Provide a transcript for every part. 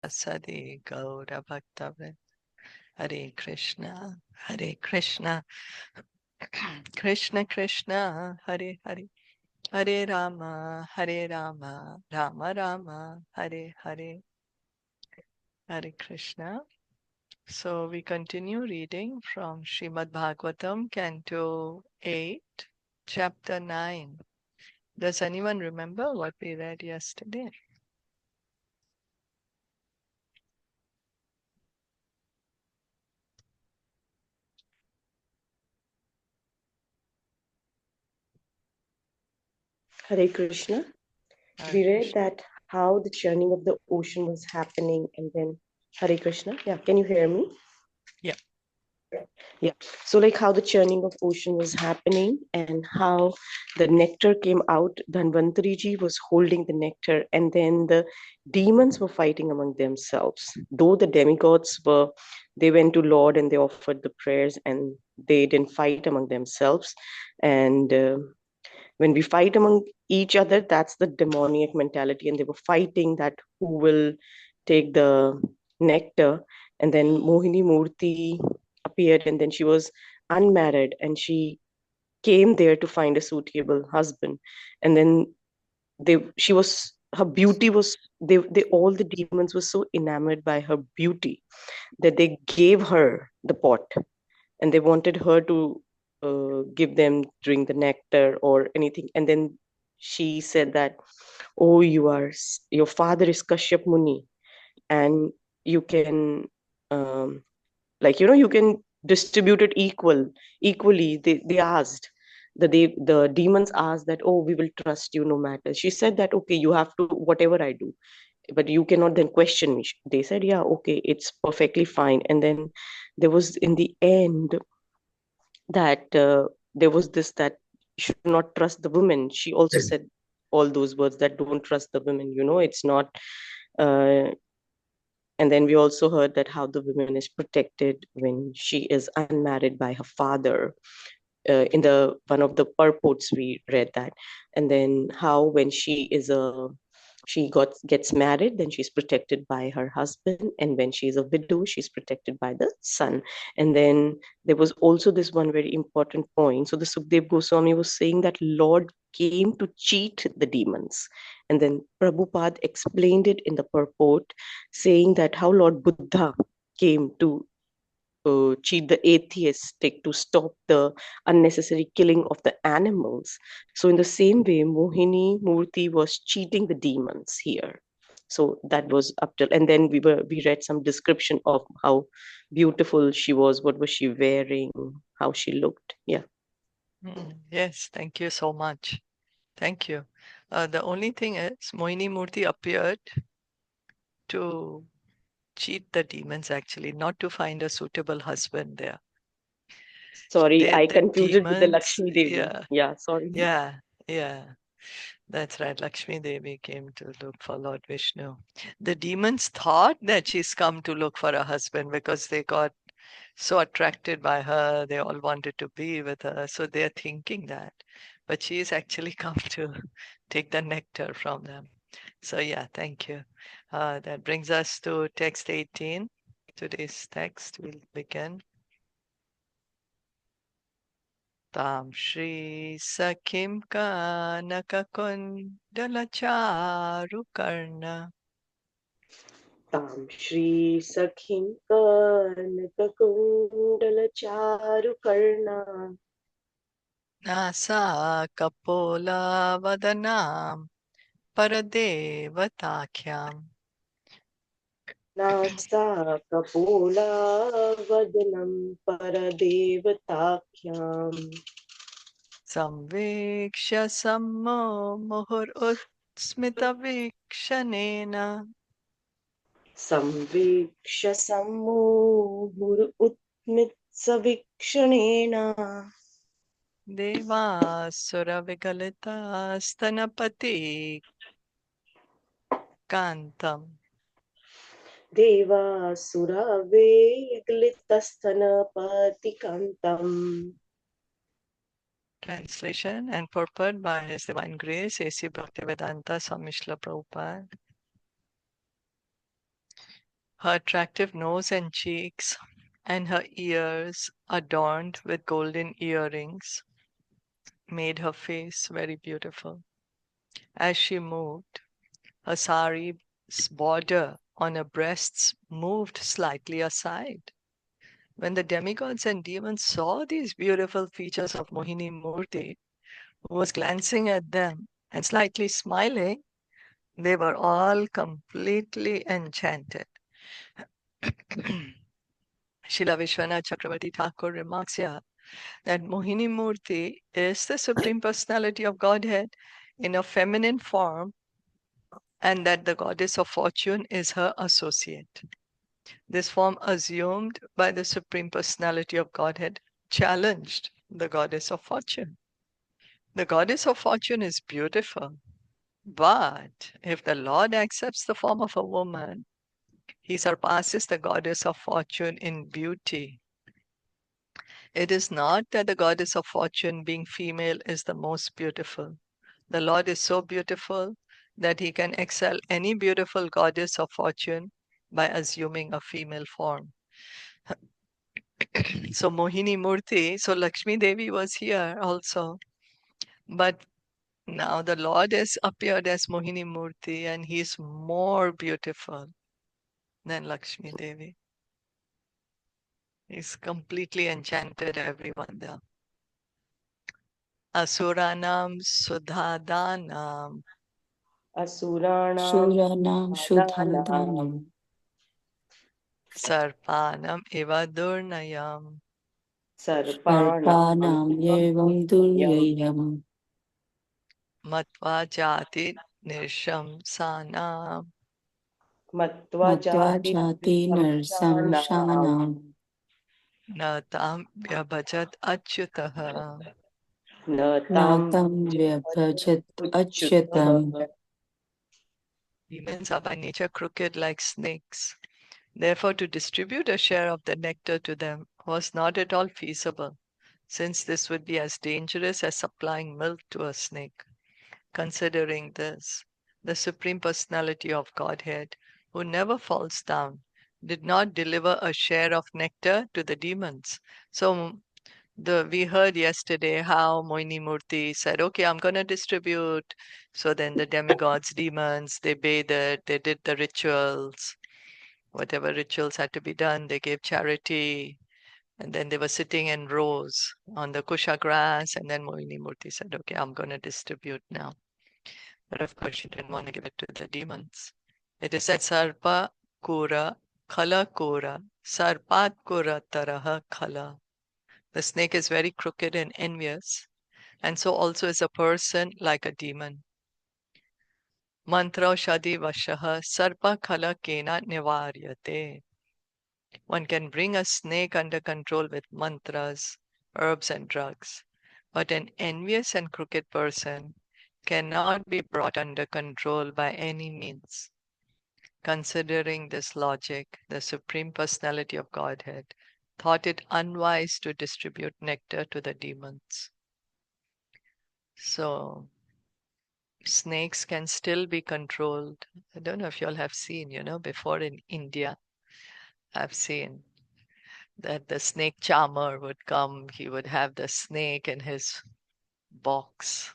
Sadi Gaura Bhaktavin. Hare Krishna, Hare Krishna, Krishna Krishna, Hare Hare, Hare Rama, Hare Rama, Rama Rama, Hare Hare, Hare Krishna. So we continue reading from Srimad Bhagavatam, Canto 8, Chapter 9. Does anyone remember what we read yesterday? Hare Krishna. Hare We read Krishna. that how the churning of the ocean was happening, and then Hare Krishna. Yeah, can you hear me? Yeah. Yeah. So like how the churning of ocean was happening and how the nectar came out. Dhanvantari ji was holding the nectar, and then the demons were fighting among themselves. Though the demigods they went to Lord and they offered the prayers, and they didn't fight among themselves. And when we fight among each other, that's the demoniac mentality, and they were fighting that who will take the nectar. And then Mohini Murti appeared, and then she was unmarried, and she came there to find a suitable husband. And then she was her beauty was they all the demons were so enamored by her beauty that they gave her the pot, and they wanted her to give them drink the nectar or anything. And then she said that, oh, your father is Kashyap Muni, and you can you can distribute it equally. They asked the demons asked that, oh, we will trust you no matter. She said that, okay, you have to whatever I do, but you cannot then question me. They said, yeah, okay, it's perfectly fine. And then there was in the end that there was this that you should not trust the women. She also said all those words that don't trust the women, it's not uh, and then we also heard that how the woman is protected when she is unmarried by her father. In the one of the purports we read that. And then how when she gets married, then she's protected by her husband, and when she's a widow, she's protected by the son. And then there was also this one very important point. So the Sukdev Goswami was saying that Lord came to cheat the demons, and then Prabhupada explained it in the purport, saying that how Lord Buddha came to cheat the atheistic, to stop the unnecessary killing of the animals. So in the same way, Mohini Murti was cheating the demons here. So that was up till, and then we read some description of how beautiful she was, what was she wearing, how she looked. Yeah. Yes, thank you so much. Thank you. The only thing is, Mohini Murti appeared to cheat the demons, actually, not to find a suitable husband there. Sorry, I The confused it with the demons, Lakshmi Devi. yeah, Yeah, sorry. yeah, yeah. That's right. Lakshmi Devi came to look for Lord Vishnu. The demons thought that she's come to look for a husband because they got so attracted by her. They all wanted to be with her. So they're thinking that. But she's actually come to take the nectar from them. So, yeah, thank you. That brings us to text 18. Today's text will begin. Tam Shri Sakhim Kanakakundacharu Karna तां श्रीसखीं कनककुण्डलचारुकर्णा Nasa Kapola Vadanam Paradevatakhyam नासाकपोलावदनं परदेवताख्याम् Samvikshya Sammo Muhur Utsmitavikshanena संवीक्ष्य सम्मोहुरुत्मित्सवीक्षणेन Devasura Vigalita Stanapati Kantam. देवासुरवेगलितस्तनपतिकान्तम्. Translation and purport by His Divine Grace A.C. Bhaktivedanta Swami Srila Prabhupada. Her attractive nose and cheeks, and her ears adorned with golden earrings, made her face very beautiful. As she moved, her sari's border on her breasts moved slightly aside. When the demigods and demons saw these beautiful features of Mohini Murti, who was glancing at them and slightly smiling, they were all completely enchanted. Srila Vishwanath Chakravarti Thakur remarks here that Mohini Murti is the Supreme Personality of Godhead in a feminine form, and that the goddess of fortune is her associate. This form assumed by the Supreme Personality of Godhead challenged the goddess of fortune. The goddess of fortune is beautiful, but if the Lord accepts the form of a woman, he surpasses the goddess of fortune in beauty. It is not that the goddess of fortune, being female, is the most beautiful. The Lord is so beautiful that he can excel any beautiful goddess of fortune by assuming a female form. So Mohini Murti, so Lakshmi Devi was here also. But now the Lord has appeared as Mohini Murti and he's more beautiful than Lakshmi Devi. He's completely enchanted everyone there. Asuranam Sudhadanam Asuranam Suranam Adhanam Shudhadanam Sarpanam Eva Durnayam Sarpanam Sarpanam Yevam Duryayam Matva Jati Nishamsanam Matva Matva Jati Jati Narsam Samsanam Shanam Natam Vyabhajat Achyutaha. Natam Natam Vyabhajat Achyutam. Demons are by nature crooked like snakes. Therefore, to distribute a share of the nectar to them was not at all feasible, since this would be as dangerous as supplying milk to a snake. Considering this, the Supreme Personality of Godhead, who never falls down, did not deliver a share of nectar to the demons. So we heard yesterday how Moini Murti said, "Okay, I'm going to distribute." So then the demigods, demons, they bathed, they did the rituals, whatever rituals had to be done. They gave charity, and then they were sitting in rows on the kusha grass. And then Moini Murti said, "Okay, I'm going to distribute now." But of course, she didn't want to give it to the demons. It is said, Sarpa Kura Khala Kura Sarpat Kura Taraha Khala. The snake is very crooked and envious, and so also is a person like a demon. Mantra Shadi Vashaha Sarpa Khala Kena Nivaryate. One can bring a snake under control with mantras, herbs, and drugs, but an envious and crooked person cannot be brought under control by any means. Considering this logic, the Supreme Personality of Godhead thought it unwise to distribute nectar to the demons. So, snakes can still be controlled. I don't know if you all have seen, before in India, I've seen that the snake charmer would come, he would have the snake in his box,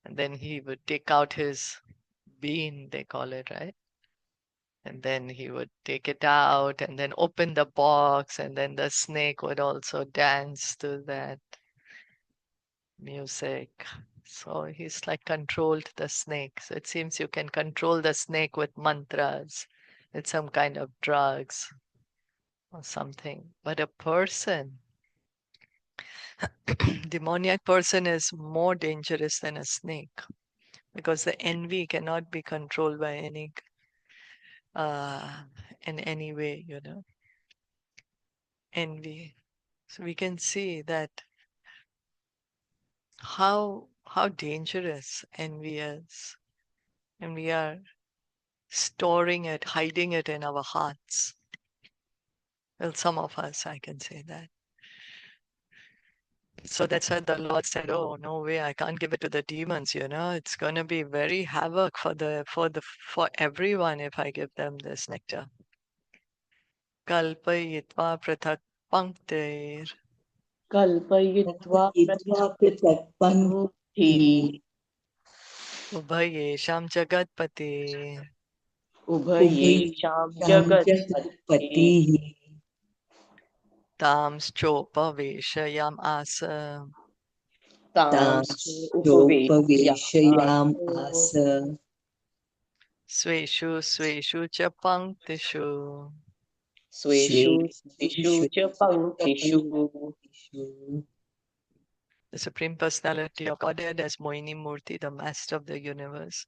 and then he would take out his bean, they call it, right? And then he would take it out and then open the box, and then the snake would also dance to that music. So he's like controlled the snake. So it seems you can control the snake with mantras, with some kind of drugs or something. But a person, demoniac person is more dangerous than a snake because the envy cannot be controlled by uh, in any way, envy. So we can see that how dangerous envy is, and we are storing it, hiding it in our hearts. Well, some of us, I can say that. So that's why the Lord said, "Oh, no way, I can't give it to the demons, It's gonna be very havoc for everyone if I give them this nectar." Kalpayitva prathak panktir कल्पयित्वा यद्वा पृथक् पङ्क्ति पृथक् Ubhayesham jagatpati उभयेषां उभयेषां जगत्पते जगत्पतिः Tamschopaveshayam asa तांश्च तांश्चोपवेशयाम् आस उपवेश्यासो Sweshu sweshu cha panktishu. स्वेषु स्वेषु च पङ्क्तिषु. श्वेषु The Supreme Personality of Godhead as Moini Murti, the Master of the Universe,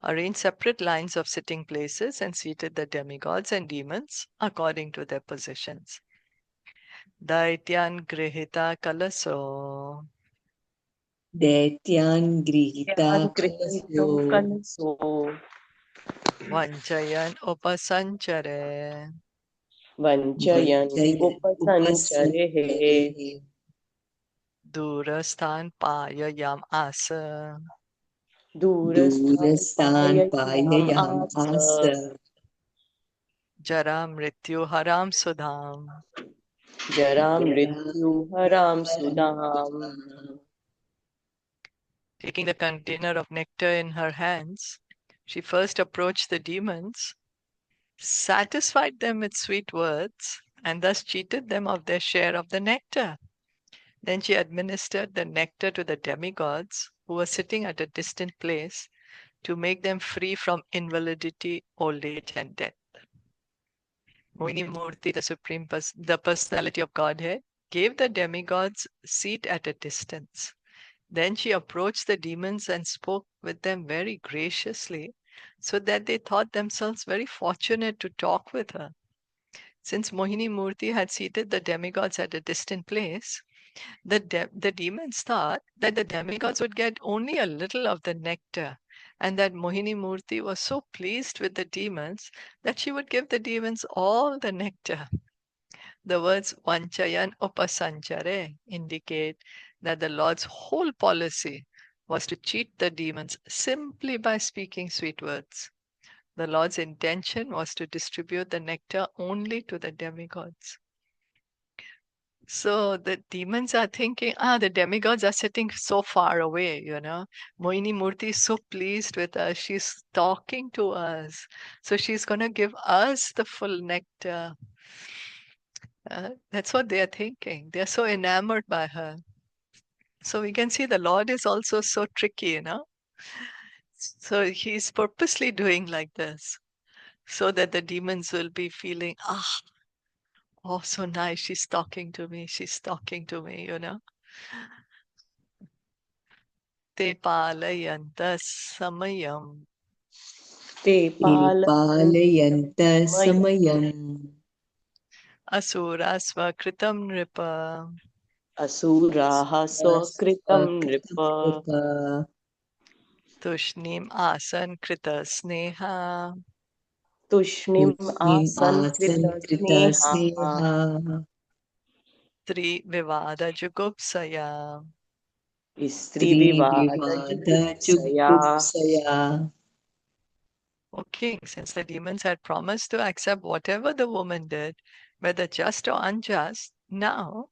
arranged separate lines of sitting places and seated the demigods and demons according to their positions. Daityan Grihita Kalaso दैत्यान् गृहीता यान् कलशो गृहीतुं कलसो Vanchayan Upasanchare वञ्चयन् वञ्चयन् उपसञ्चरेः उपसञ्चरेः Durasthan Payayam Asa दूरस्थान् दूरस्थान् पाययाम् पाययाम् आस आस Jara Mrityu Haram Sudham. जरां मृत्युहरां सुदाम्. जरामृत्युहरां Taking the container of nectar in her hands, she first approached the demons, satisfied them with sweet words, and thus cheated them of their share of the nectar. Then she administered the nectar to the demigods who were sitting at a distant place to make them free from invalidity, old age, and death. Mohini Murti, the personality of Godhead, gave the demigods seat at a distance. Then she approached the demons and spoke with them very graciously, so that they thought themselves very fortunate to talk with her. Since Mohini Murti had seated the demigods at a distant place, the demons thought that the demigods would get only a little of the nectar, and that Mohini Murti was so pleased with the demons that she would give the demons all the nectar. The words Vanchayan Upasanchare indicate that the Lord's whole policy was to cheat the demons simply by speaking sweet words. The Lord's intention was to distribute the nectar only to the demigods. So the demons are thinking, the demigods are sitting so far away, Mohini Murti is so pleased with us. She's talking to us. So she's going to give us the full nectar. That's what they are thinking. They're so enamored by her. So we can see the Lord is also so tricky. So he's purposely doing like this so that the demons will be feeling, oh, so nice. She's talking to me. She's talking to me. Te palayantas samayam ते ते पालयन्तः पालयन् समयम् asura svakritam nripa. असुराः स्वकृतं नृप. स्वकृतं नृप Tushnim asan krita sneha. तूष्णीम् तूष्णीम् आसन् कृत आसन् स्नेहाः कृतस्नेहा Tri vivada jugupsaya. स्त्रीविवादजुगुप्सया. स्त्रीविवादजुगुप्सया O king, since the demons had promised to accept whatever the woman did, whether just or unjust, now,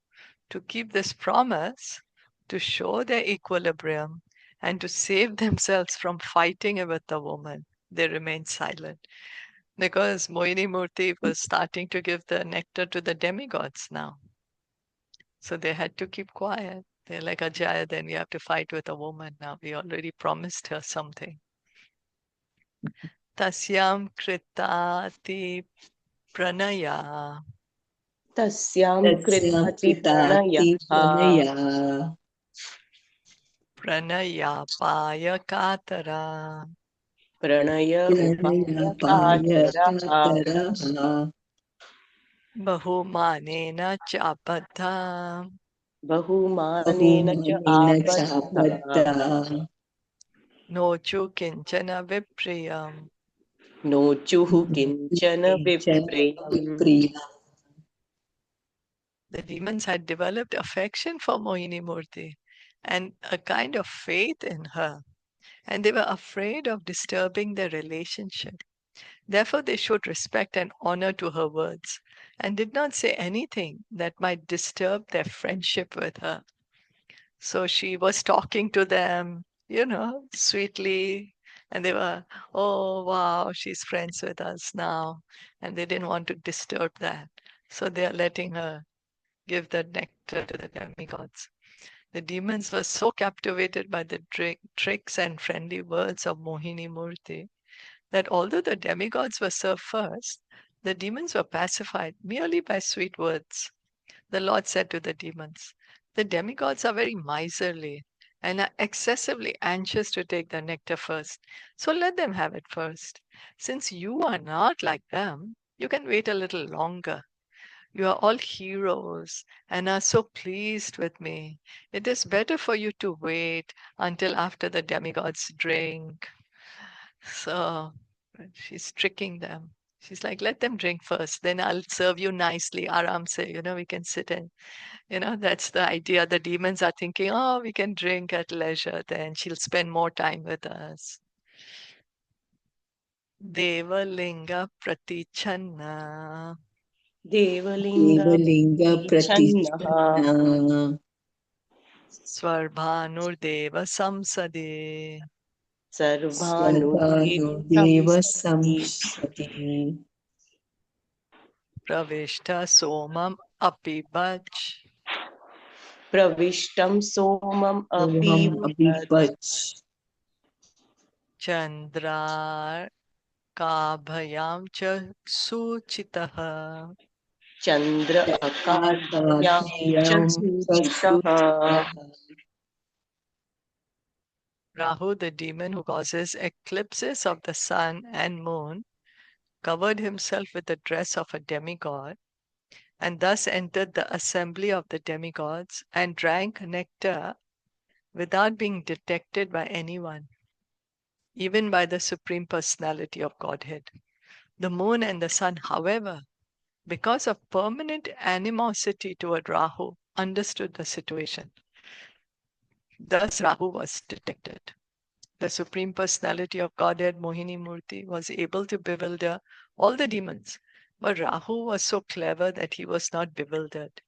to keep this promise, to show their equilibrium, and to save themselves from fighting with the woman, they remained silent. Because Moini Murti was starting to give the nectar to the demigods now. So they had to keep quiet. They're like, Ajaya, then we have to fight with a woman now. We already promised her something. Tasyam kritati pranaya तस्यां तस्यां कृताति कृताति प्रणयः Pranaya pranayapaya katara Pranay उपाय प्रणयापाय कातरः कातरः bahumanena chabadha बहुमानेन च बहुमानेन आबद्धः चाबद्धा nochu kinchana vipriyam. नोचुः किञ्चन किञ्चन विप्रियम्. विप्रिया The demons had developed affection for Mohini Murti and a kind of faith in her, and they were afraid of disturbing their relationship. Therefore, they showed respect and honor to her words and did not say anything that might disturb their friendship with her. So she was talking to them, sweetly, and they were, oh, wow, she's friends with us now. And they didn't want to disturb that. So they are letting her give the nectar to the demigods. The demons were so captivated by the tricks and friendly words of Mohini Murti that although the demigods were served first, the demons were pacified merely by sweet words. The Lord said to the demons, the demigods are very miserly and are excessively anxious to take the nectar first. So let them have it first. Since you are not like them, you can wait a little longer. You are all heroes and are so pleased with me. It is better for you to wait until after the demigods drink. So she's tricking them. She's like, let them drink first, then I'll serve you nicely. Aram se, we can sit and, that's the idea. The demons are thinking, oh, we can drink at leisure, then she'll spend more time with us. Devalinga pratichanna Devalinga Devalinga Channaha Pratichanna Svarbhanurdeva samsade Sarvanu Sarvanudeva Samsati pravishta somam apibach Pravishtam Somam Soham Apivat Abhivach chandra kabhayam cha suchitaha. Chandra Akadhyam Akadhyam Chasuchitaha Chasutaha Rahu, the demon who causes eclipses of the sun and moon, covered himself with the dress of a demigod and thus entered the assembly of the demigods and drank nectar without being detected by anyone, even by the Supreme Personality of Godhead. The moon and the sun, however, because of permanent animosity toward Rahu, understood the situation. Thus, Rahu was detected. The Supreme Personality of Godhead, Mohini Murti, was able to bewilder all the demons, but Rahu was so clever that he was not bewildered.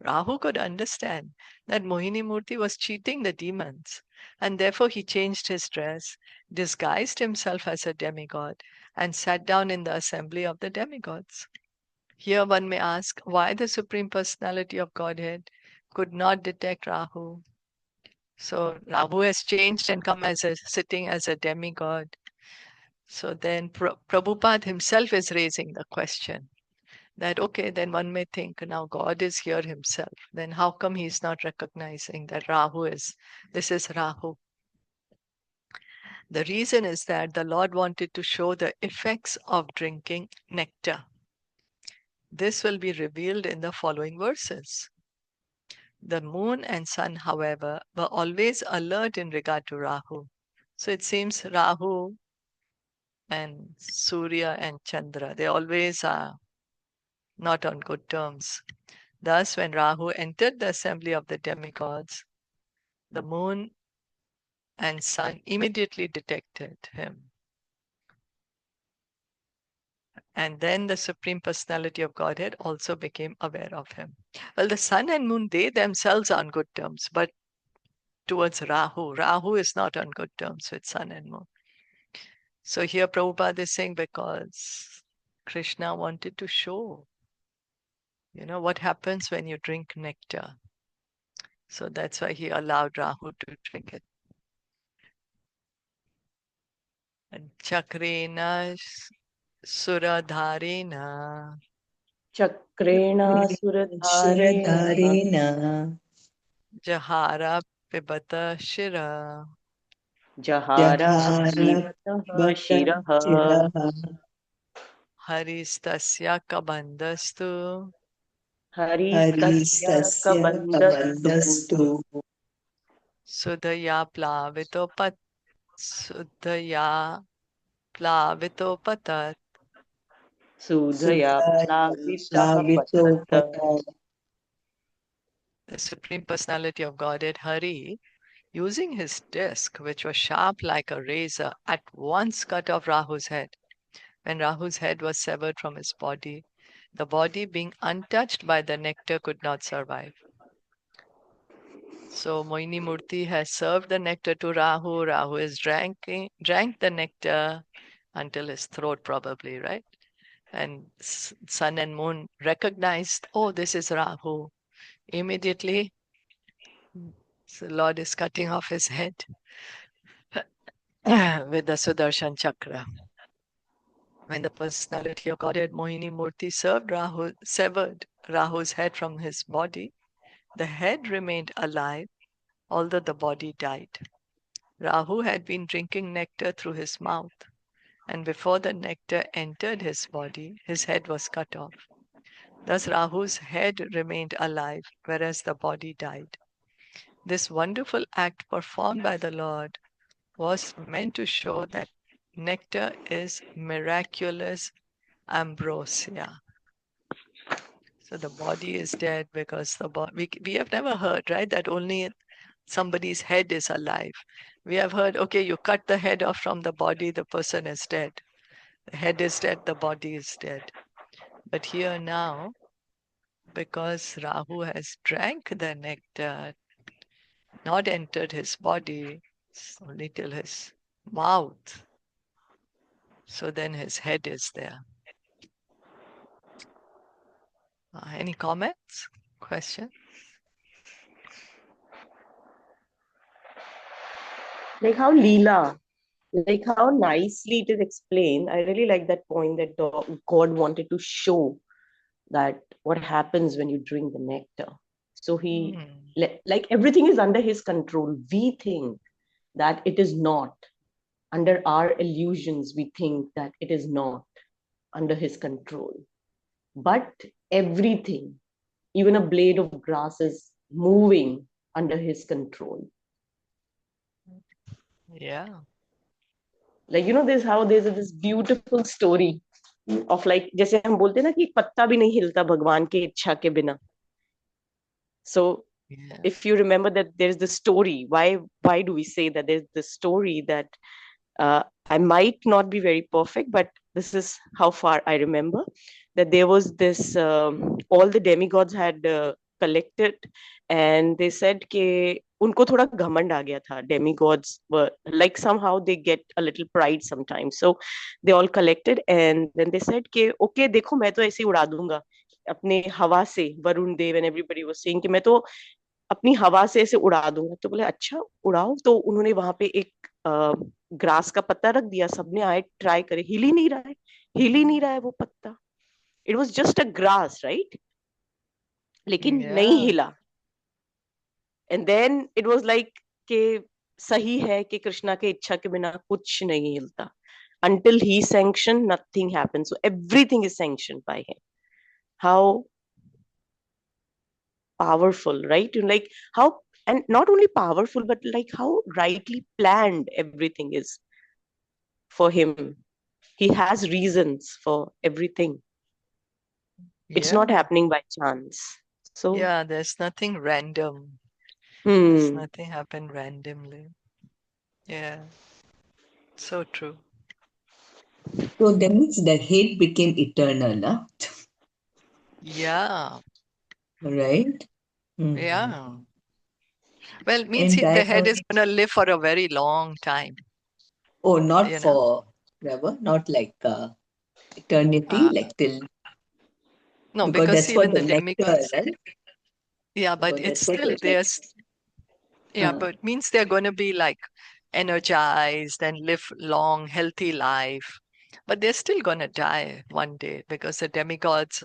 Rahu could understand that Mohini Murti was cheating the demons, and therefore he changed his dress, disguised himself as a demigod, and sat down in the assembly of the demigods. Here one may ask why the Supreme Personality of Godhead could not detect Rahu. So Rahu has changed and come as sitting as a demigod. So then Prabhupada himself is raising the question that, okay, then one may think now God is here himself. Then how come he's not recognizing that this is Rahu? The reason is that the Lord wanted to show the effects of drinking nectar. This will be revealed in the following verses. The moon and sun, however, were always alert in regard to Rahu. So it seems Rahu and Surya and Chandra, they always are not on good terms. Thus, when Rahu entered the assembly of the demigods, the moon and sun immediately detected him. And then the Supreme Personality of Godhead also became aware of him. Well, the sun and moon, they themselves are on good terms, but towards Rahu is not on good terms with sun and moon. So here Prabhupada is saying because Krishna wanted to show, what happens when you drink nectar. So that's why he allowed Rahu to drink it. And Chakrena Suradharena Chakrena Suradharena Suradharena Jahara Pibata Shira Jahara Jahara Pivataha Bata Shiraha Shiraha Haristasya Kabandastu Haristasya Haristasya Kabandastu Kabandastu Sudaya Plavitopatat. Sudhaya Sudaya Plavitaha Patata Plavitopata The Supreme Personality of Godhead, Hari, using his disc, which was sharp like a razor, at once cut off Rahu's head. when Rahu's head was severed from his body, the body being untouched by the nectar could not survive. So Moini Murti has served the nectar to Rahu. Rahu is drank the nectar until his throat, probably, right? And sun and moon recognized, oh, this is Rahu. Immediately, the Lord is cutting off his head with the Sudarshan Chakra. When the personality of Godhead Mohini Murti severed Rahu's head from his body, the head remained alive, although the body died. Rahu had been drinking nectar through his mouth, and before the nectar entered his body, his head was cut off. Thus Rahu's head remained alive, whereas the body died. This wonderful act performed by the Lord was meant to show that nectar is miraculous ambrosia. So the body is dead because the body. We have never heard, right, that only somebody's head is alive. We have heard, okay, you cut the head off from the body, the person is dead. The head is dead, the body is dead. But here now, because Rahu has drank the nectar, not entered his body, it's only till his mouth. So then his head is there. Any comments? Question? Like how Leela, like how nicely it is explained. I really like that point that God wanted to show that what happens when you drink the nectar. So he, like everything is under his control. We think that it is not. Under our illusions, we think that it is not under his control. But everything, even a blade of grass, is moving under his control. Yeah. Like, there's this beautiful story of like, जैसे हम बोलते हैं ना कि पत्ता भी नहीं हिलता भगवान की इच्छा के बिना. So Yeah. if you remember that there's the story, why do we say that there's the story that I might not be very perfect, but this is how far I remember, that there was this, all the demigods had collected, and they said कि उनको थोड़ा घमंड आ गया था. Demigods were like, somehow they get a little pride sometimes. So they all collected, and then they said कि okay, देखो मैं तो ऐसे ही उड़ा दूंगा अपने हवा से. वरुण देव and everybody was saying कि मैं तो अपनी हवा से ऐसे उड़ा दूंगा. तो बोले अच्छा उड़ाओ. तो उन्होंने वहां पे एक ग्रास का पत्ता रख दिया. सबने आए ट्राई करे, हिल ही नहीं रहा है वो पत्ता. It was just a grass, right? लेकिन नहीं Yeah. हिला. And then it was like कि सही है कि कृष्णा के इच्छा के बिना कुछ नहीं हिलता. Until he sanctioned, nothing happens. So everything is sanctioned by him. How powerful, right? Like how, and not only powerful, but like how rightly planned everything is for him. He has reasons for everything. It's not Yeah. happening by chance. So Yeah, there's nothing random. There's hmm. nothing happened randomly. Yeah. So true. So that means the head became eternal, huh? Yeah. Right? Mhm. Yeah. Well, it means And the I head heard, is going to live for a very long time, oh, not you know. for forever, not like eternity, Uh, like till, no, because because that's what even the the nectar, demigods, right? yeah, but Because it's that's what still, it like. there's, yeah, but it means they're going to be like energized and live long, healthy life. But they're still going to die one day because the demigods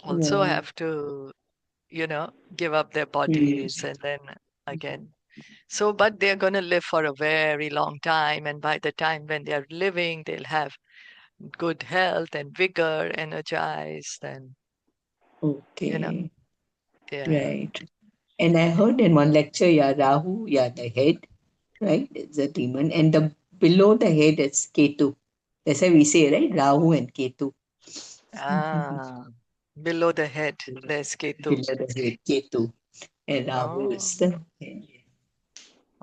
also Yeah. have to, give up their Mm. bodies and then again. So, but they're going to live for a very long time. And by the time when they're living, they'll have good health and vigor, energized, and, you know, Okay. yeah. Right. And I heard in one lecture, yeah, Rahu, yeah, the head, right? It's a demon. And the below the head is Ketu. That's why we say, right? Rahu and Ketu. Ah, below the head, there's Ketu. Below the head, Ketu. And Rahu Oh, is the head.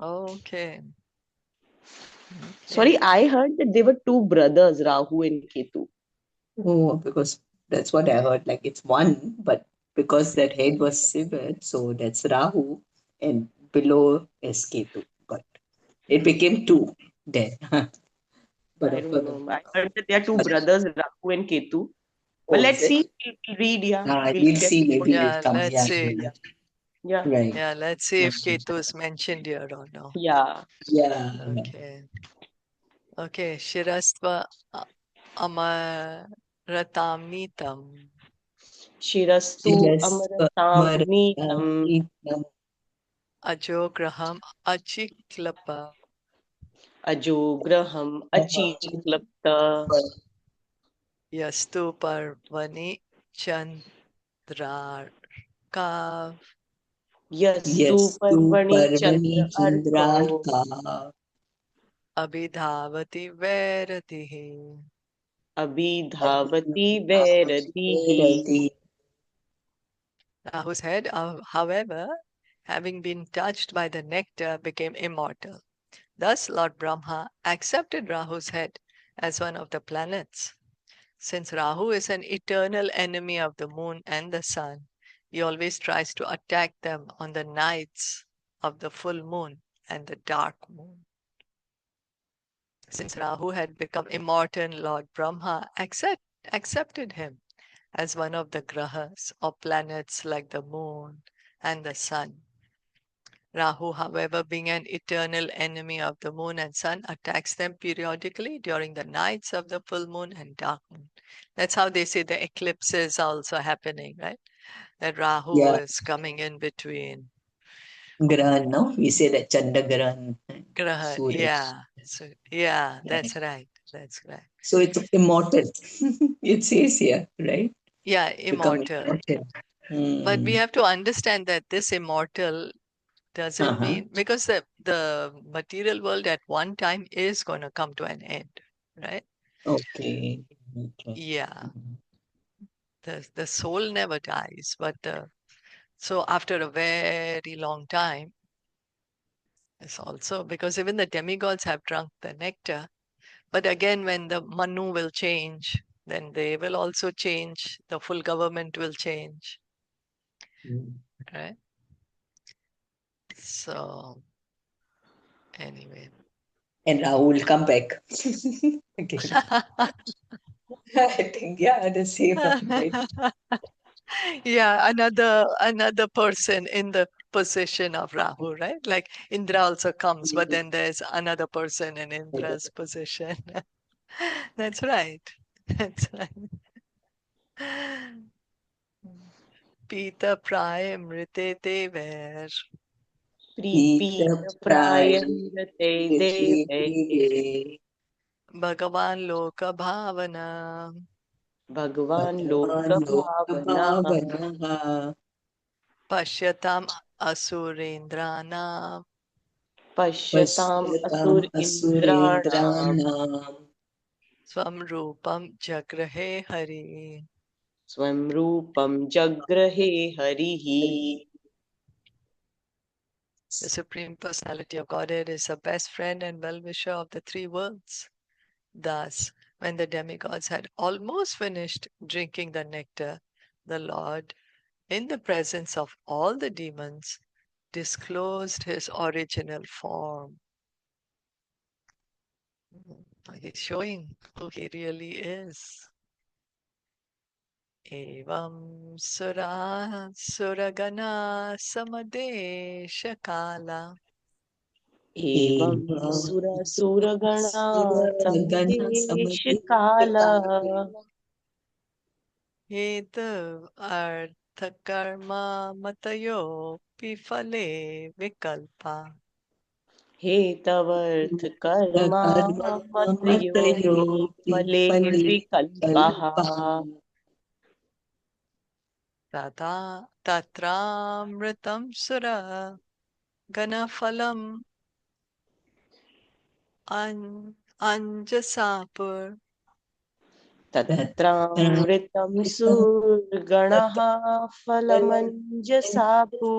okay. Sorry, 8. I heard that they were two brothers, Rahu and Ketu. Oh, because that's what I heard. Like it's one, but because that head was severed, so that's Rahu, and below is Ketu. But it became two then. But I of don't course, know. I heard that they are two but brothers, Rahu and Ketu. But oh, is let's it? see. We'll read, yeah. We'll We'll get see. to know. Maybe will Yeah, come. let's Yeah, see. yeah, Yeah. right. Yeah, let's see if Mhm. Ketu is mentioned here or no. Yeah. Yeah, yeah. Okay. Okay. Shirastva Amaratamitam Shirastu Yes, Amaratam Nitam Ajograham Achiklapa Ajograham Achiklapta Yastu Parvani Chandrarkav Yastu yes, to Parvani Parvani Chandra Arko Chandralka Abhidhavati Vairatihi. Abhidhavati Vairadihi. Rahu's head, however, having been touched by the nectar, became immortal. Thus, Lord Brahma accepted Rahu's head as one of the planets. Since Rahu is an eternal enemy of the moon and the sun, he always tries to attack them on the nights of the full moon and the dark moon. Since Rahu had become immortal, Lord Brahma accepted him as one of the grahas or planets like the moon and the sun. Rahu, however, being an eternal enemy of the moon and sun, attacks them periodically during the nights of the full moon and dark moon. That's how they say the eclipses are also happening, right? That Rahu Yeah, is coming in between. Grahan, no? We say that Chanda Grahan, Graha, Surya. yeah. So, yeah, Right. that's right. That's right. So it's immortal. It says here, right? Yeah, Become immortal. immortal. But we Hmm. have to understand that this immortal doesn't Uh-huh. mean because the material world at one time is going to come to an end, right? Okay. Okay. Yeah, Mhm. the soul never dies, but so after a very long time, it's also because even the demigods have drunk the nectar. But again, when the Manu will change, then they will also change. The full government will change, Mm. right? So anyway. And Rahul will come back again. I think, yeah, the same one, right? Yeah, another person in the position of Rahu, right? Like Indra also comes, but Mm. then there's another person in Indra's position. That's right. That's right. Pita Mrite Dever Pita Pita Praya Prayamrate Deve Bhagavan Loka Bhavana Bhagavan Bhagavan Loka Bhavana Lokabhavanaha Pashyatam Asurendranam Pashyatam Pashyatam Asur Indranam Asurendranam Swam Rupam Jagrahe Hari. Swamrupam Jagrahe Harihi. The Supreme Personality of Godhead is the best friend and well-wisher of the three worlds. Thus, when the demigods had almost finished drinking the nectar, the Lord, in the presence of all the demons, disclosed his original form. He's showing who he really is. Evam suragana samadesha kala Evam Eva Sura Suragana Suragana Samadesh Samadhyakala Kala Hetu arthakarma matayo pifale vikalpa. Hetavarth Karma Karma Matayo Matayopi Phale Pifali Vikalpaha Tatramritam sura ganafalam anjasapur. Tatramritam Surganaha Falamanjasapu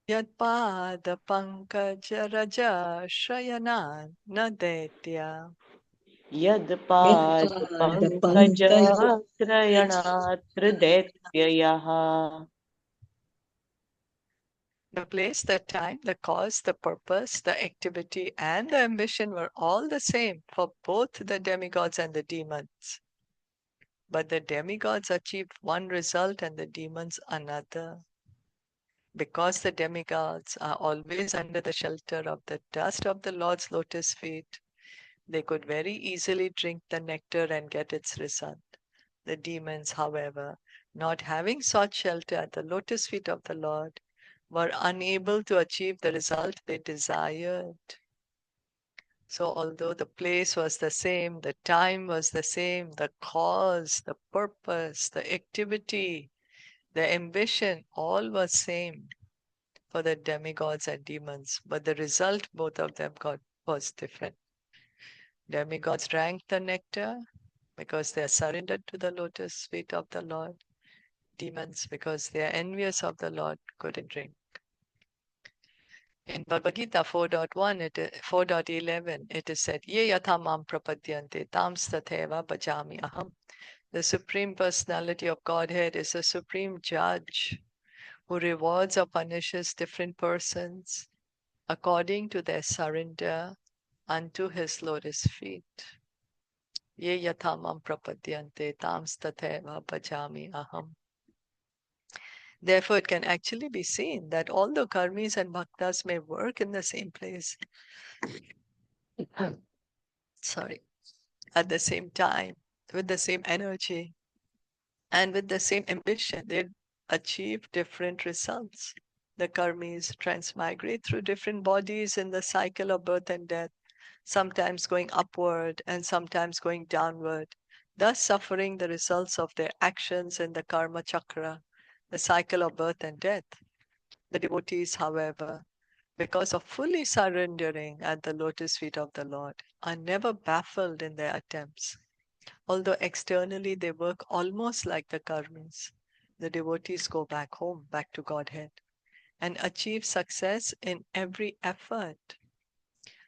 Yatpada Pankaja Raja Shrayanat Nadetya. Yadpad यत्पादपङ्कज pankajatrayanaत्र detyayaha. The place, the time, the cause, the purpose, the activity, and the ambition were all the same for both the demigods and the demons. But the demigods achieved one result and the demons another. Because the demigods are always under the shelter of the dust of the Lord's lotus feet, they could very easily drink the nectar and get its result. The demons, however, not having sought shelter at the lotus feet of the Lord, were unable to achieve the result they desired. So, although the place was the same, the time was the same, the cause, the purpose, the activity, the ambition, all was same for the demigods and demons, but the result both of them got was different. Demigods drank the nectar because they are surrendered to the lotus feet of the Lord. Demons, because they are envious of the Lord, couldn't drink. In Bhagavad Gita 4.1, 4.11, it is said, Ye yatha mam prapadyante tam statheva bhajami aham. The Supreme Personality of Godhead is a supreme judge who rewards or punishes different persons according to their surrender unto his lotus feet. Ye yatha mam prapadyante tam statheva bhajami aham. Therefore, it can actually be seen that although karmis and bhaktas may work in the same place, sorry, at the same time, with the same energy, and with the same ambition, they achieve different results. The karmis transmigrate through different bodies in the cycle of birth and death, sometimes going upward and sometimes going downward, thus suffering the results of their actions in the karma chakra, the cycle of birth and death. The devotees, however, because of fully surrendering at the lotus feet of the Lord, are never baffled in their attempts. Although externally they work almost like the karmis, the devotees go back home, back to Godhead, and achieve success in every effort.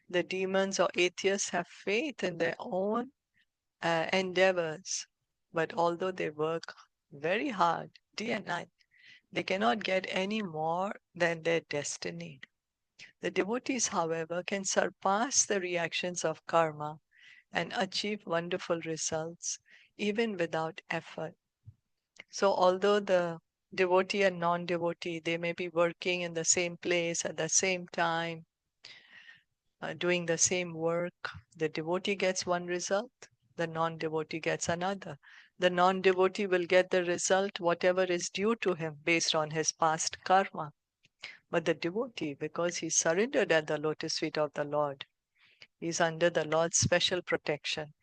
The demons or atheists have faith in their own endeavors, but although they work very hard day and night, they cannot get any more than their destiny. The devotees, however, can surpass the reactions of karma and achieve wonderful results even without effort. So, although the devotee and non devotee, they may be working in the same place at the same time, doing the same work, the devotee gets one result, the non devotee gets another. The non devotee will get the result, whatever is due to him based on his past karma. But the devotee, because he surrendered at the lotus feet of the Lord, he's under the Lord's special protection.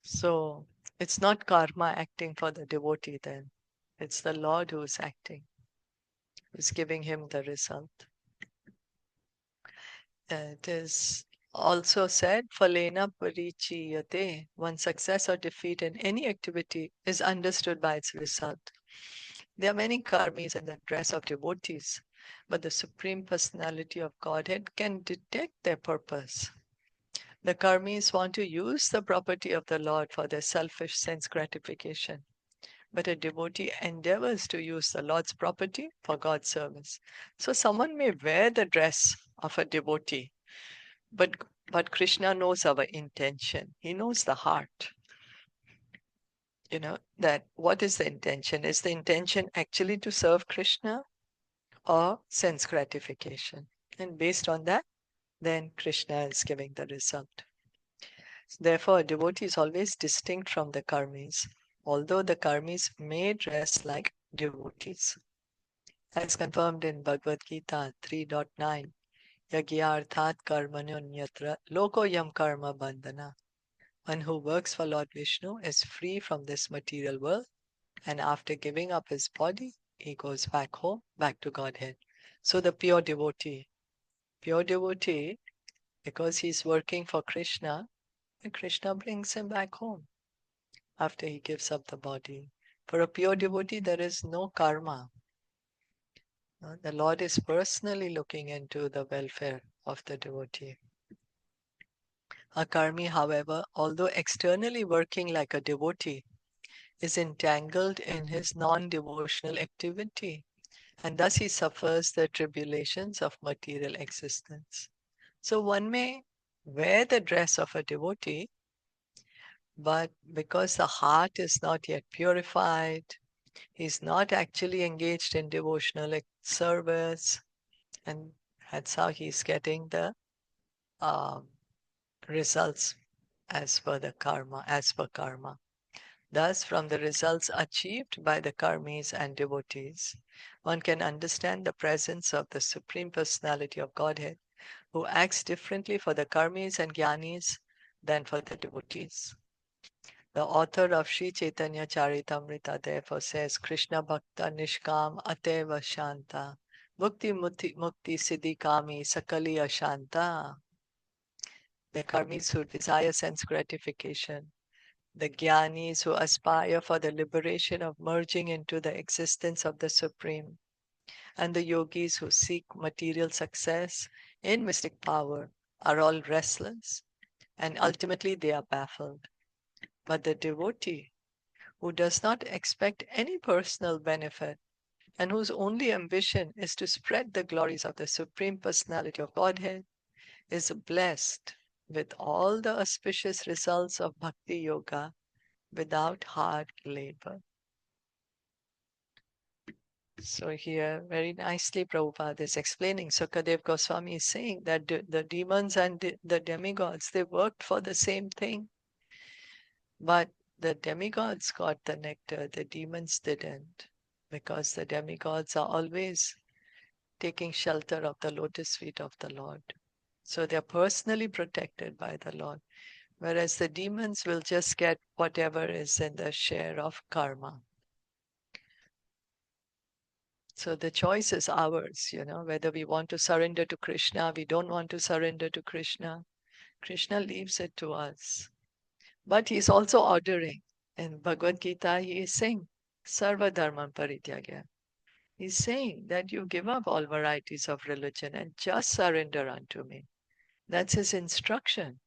So it's not karma acting for the devotee then. It's the Lord who's acting, who's giving him the result. It is also said, Falena parichiyate, one's success or defeat in any activity is understood by its result. There are many karmis in the dress of devotees, but the Supreme Personality of Godhead can detect their purpose. The karmis want to use the property of the Lord for their selfish sense gratification, but a devotee endeavors to use the Lord's property for God's service. So someone may wear the dress of a devotee, but Krishna knows our intention. He knows the heart. You know, that what is the intention? Is the intention actually to serve Krishna or sense gratification? And based on that, then Krishna is giving the result. Therefore, a devotee is always distinct from the karmis, although the karmis may dress like devotees. As confirmed in Bhagavad Gita 3.9, Yagyarthat karmanyonyatra lokoyam karma bandhana. One who works for Lord Vishnu is free from this material world, and after giving up his body, he goes back home, back to Godhead. So the pure devotee, because he's working for Krishna, and Krishna brings him back home after he gives up the body. For a pure devotee, there is no karma. The Lord is personally looking into the welfare of the devotee. A karmi, however, although externally working like a devotee, is entangled in his non-devotional activity, and thus he suffers the tribulations of material existence. So one may wear the dress of a devotee, but because the heart is not yet purified, he's not actually engaged in devotional service, and that's how he's getting the um, results as per the karma, as per karma. Thus, from the results achieved by the karmis and devotees, one can understand the presence of the Supreme Personality of Godhead, who acts differently for the karmis and jnanis than for the devotees. The author of Sri Caitaniya Caritamita therefore says, Krishna Bhakta Nishkam Ateva Shanta Mukti Mukti Siddhi Kami Sakali Ashanta. The karmis who desire sense gratification, the jnanis who aspire for the liberation of merging into the existence of the Supreme, and the yogis who seek material success in mystic power are all restless, and ultimately they are baffled. But the devotee, who does not expect any personal benefit and whose only ambition is to spread the glories of the Supreme Personality of Godhead, is blessed with all the auspicious results of Bhakti Yoga without hard labor. So here, very nicely, Prabhupada is explaining. Sukadev Goswami is saying that the demons and the demigods, they worked for the same thing. But the demigods got the nectar, the demons didn't. Because the demigods are always taking shelter of the lotus feet of the Lord. So they're personally protected by the Lord. Whereas the demons will just get whatever is in the share of karma. So the choice is ours, whether we want to surrender to Krishna, we don't want to surrender to Krishna. Krishna leaves it to us. But he's also ordering. In Bhagavad Gita, he is saying, Sarva Dharman Parityagya. He's saying that you give up all varieties of religion and just surrender unto me. That's his instruction.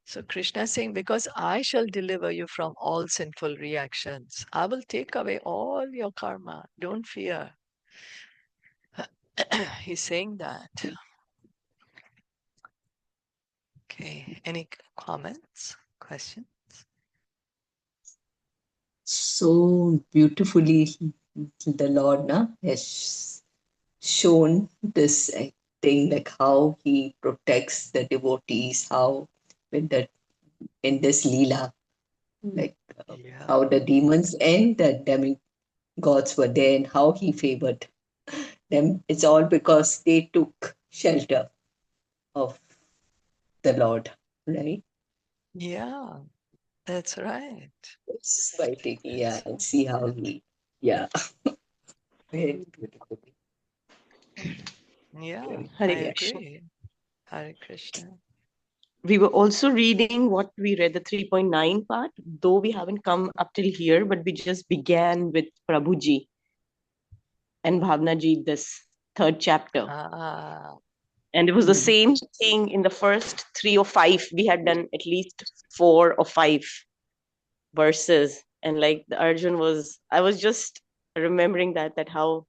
So Krishna is saying, because I shall deliver you from all sinful reactions, I will take away all your karma. Don't fear. He's saying that. Okay. Any comments, questions? So beautifully, the Lord has shown this thing, like how he protects the devotees, how with the in this Leela, like Yeah. how the demons and the demigods were there and how he favored them. It's all because they took shelter of the Lord, right? Yeah, that's right. It's by taking, yeah, That's and see how he, yeah, very beautiful. yeah, Very, I Hare yeah. Krishna. agree. Hare Krishna. We were also reading what we read, the 3.9 part, though we haven't come up till here, but we just began with Prabhuji and Bhavnaji, this third chapter. Ah, And it was the Mm. same thing in the first 3 or 5. We had done at least 4 or 5 verses. And like the Arjun was, I was just remembering that how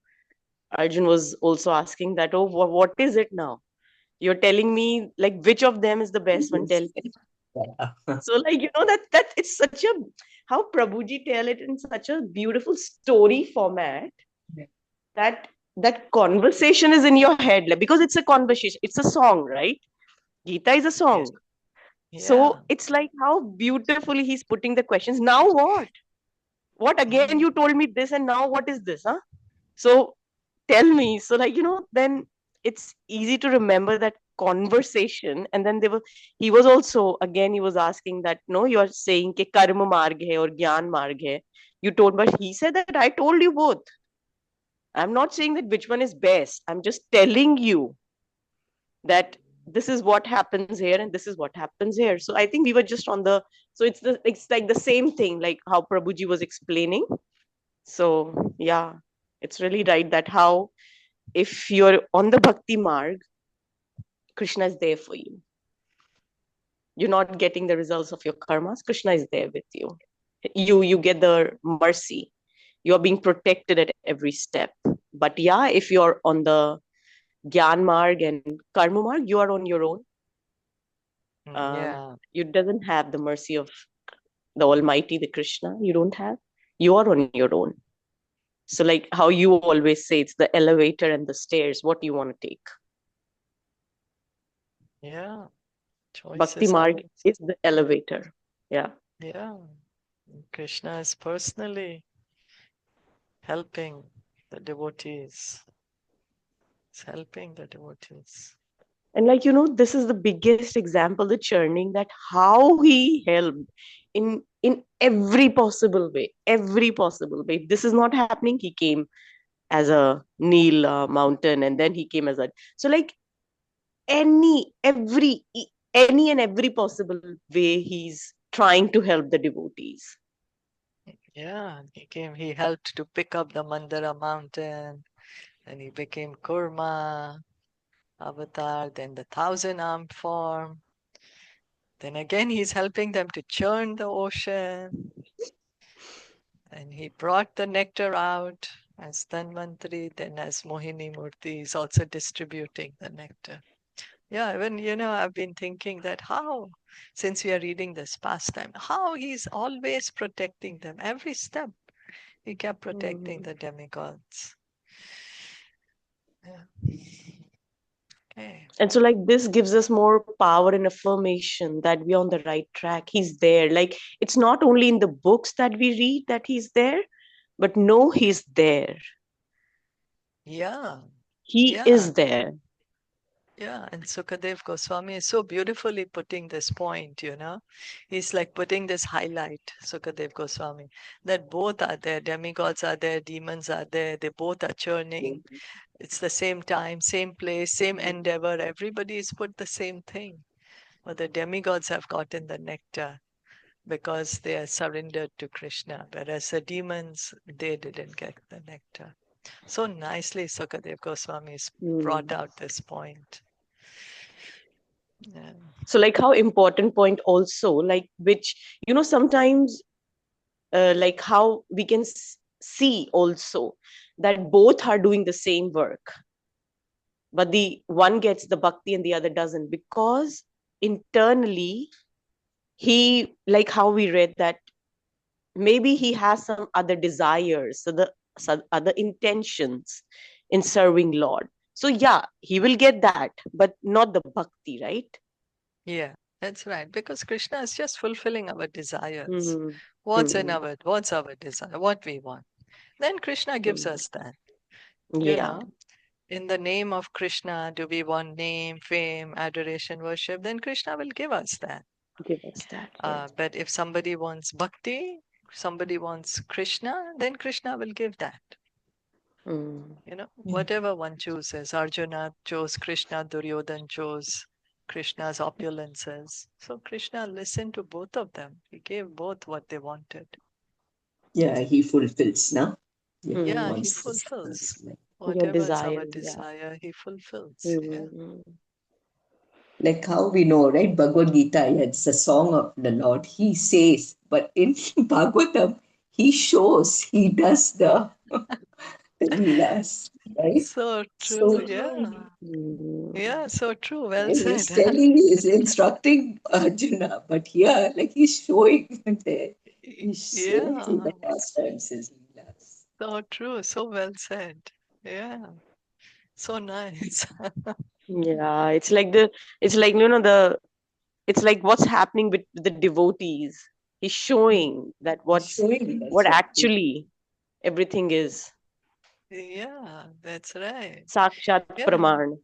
Arjun was also asking that, oh, what is it now? You're telling me like which of them is the best one? Yes. Tell me. Yeah. So like that it's such a how Prabhuji tell it in such a beautiful story format that that conversation is in your head, like, because it's a conversation, it's a song, right? Gita is a yes. song. Yeah. So it's like how beautifully he's putting the questions. Now what again, Mm, you told me this and now what is this, huh? So tell me. So like then it's easy to remember that conversation. And then he was also, again, he was asking that, no, you are saying ke karma marg hai or gyan marg hai, you told, but he said that I told you both. I'm not saying that which one is best, I'm just telling you that this is what happens here and this is what happens here. So I think we were just on the, so it's like the same thing, like how Prabhuji was explaining. So yeah, it's really right that how if you're on the bhakti marg, Krishna is there for you. You're not getting the results of your karmas. Krishna is there with you. You get the mercy. You're being protected at every step. But yeah, if you're on the Gyan Marg and Karma Marg, you are on your own. Yeah. You doesn't have the mercy of the Almighty, the Krishna. You don't have. You are on your own. So, like how you always say, it's the elevator and the stairs. What do you want to take? Yeah. Bhakti Choices Marg always. is the elevator. Yeah. Yeah. Krishna is personally helping the devotees. It's helping the devotees. And like, this is the biggest example, the churning, that how he helped in every possible way, every possible way. If this is not happening, he came as a Neel mountain, and then he came as a, so like any and every possible way, he's trying to help the devotees. Yeah, he helped to pick up the Mandara mountain, and he became Kurma avatar, then the 1,000-armed form. Then again, he's helping them to churn the ocean. And he brought the nectar out as Dhanvantari, then as Mohini Murti is also distributing the nectar. Yeah, even, I've been thinking that how, since we are reading this pastime, how he's always protecting them. Every step, he kept protecting the demigods. Yeah. Okay. And so, like, this gives us more power and affirmation that we're on the right track. He's there. Like, it's not only in the books that we read that he's there, but no, he's there. Yeah. He Yeah. is there. Yeah, and Sukadev Goswami is so beautifully putting this point, He's like putting this highlight, Sukadev Goswami, that both are there, demigods are there, demons are there, they both are churning. It's the same time, same place, same endeavor. Everybody's put the same thing. But the demigods have gotten the nectar because they are surrendered to Krishna, whereas the demons, they didn't get the nectar. So nicely Sukadev Goswami has brought out this point. Yeah. So, like, how important point also, like, which, sometimes, like, how we can see also that both are doing the same work, but the one gets the bhakti and the other doesn't, because internally, he, like how we read that, maybe he has some other desires, so some other intentions in serving Lord. So yeah, he will get that, but not the bhakti, right? Yeah, that's right. Because Krishna is just fulfilling our desires. Hmm. What's Hmm. what's our desire? What we want. Then Krishna gives Hmm. us that. You Yeah, know, in the name of Krishna, do we want name, fame, adoration, worship? Then Krishna will give us that. give us that. Yes. But if somebody wants bhakti, somebody wants Krishna, then Krishna will give that. Hmm. Whatever one chooses. Arjuna chose Krishna, Duryodhan chose Krishna's opulences. So Krishna listened to both of them. He gave both what they wanted. Yeah, he fulfills now. Yeah, he Yeah, Hmm. he wants this. fulfills. Your Whatever is our desires, yeah. desire, he fulfills. Yeah. Hmm. Like how we know, right? Bhagavad Gita, it's a song of the Lord. He says, but in Bhagavatam, he shows, he does the leelas, right? So true. So Yeah. Hmm. Yeah, so true. Well right? said. He's telling, he's instructing Arjuna, but here, like he's showing there. He's showing through Yeah. the pastimes his leelas. So true. So well said. Yeah. So nice. Yeah, it's like, it's like what's happening with the devotees. He's showing that He's showing, what that's right. actually everything is. Yeah, that's right. Sakshat Yeah, Praman.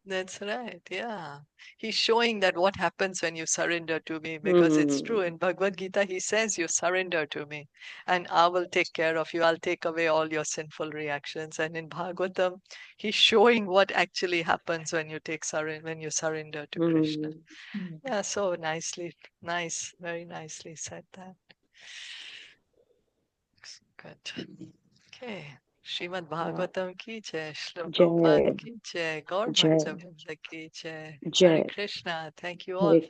that's right. Yeah. He's showing that what happens when you surrender to me, because it's true. Hmm. In Bhagavad Gita, he says, you surrender to me and I will take care of you. I'll take away all your sinful reactions. And in Bhagavatam, he's showing what actually happens when when you surrender to Krishna. Hmm. Yeah, so nice, very nicely said that. Good. Okay. Srimad Bhagavatam ki jai, Srila Prabhupada Jai, ki jai, Gaur Jai, Bhaja Vrinda ki jai. Hare Jai. Krishna. Thank you all Hare for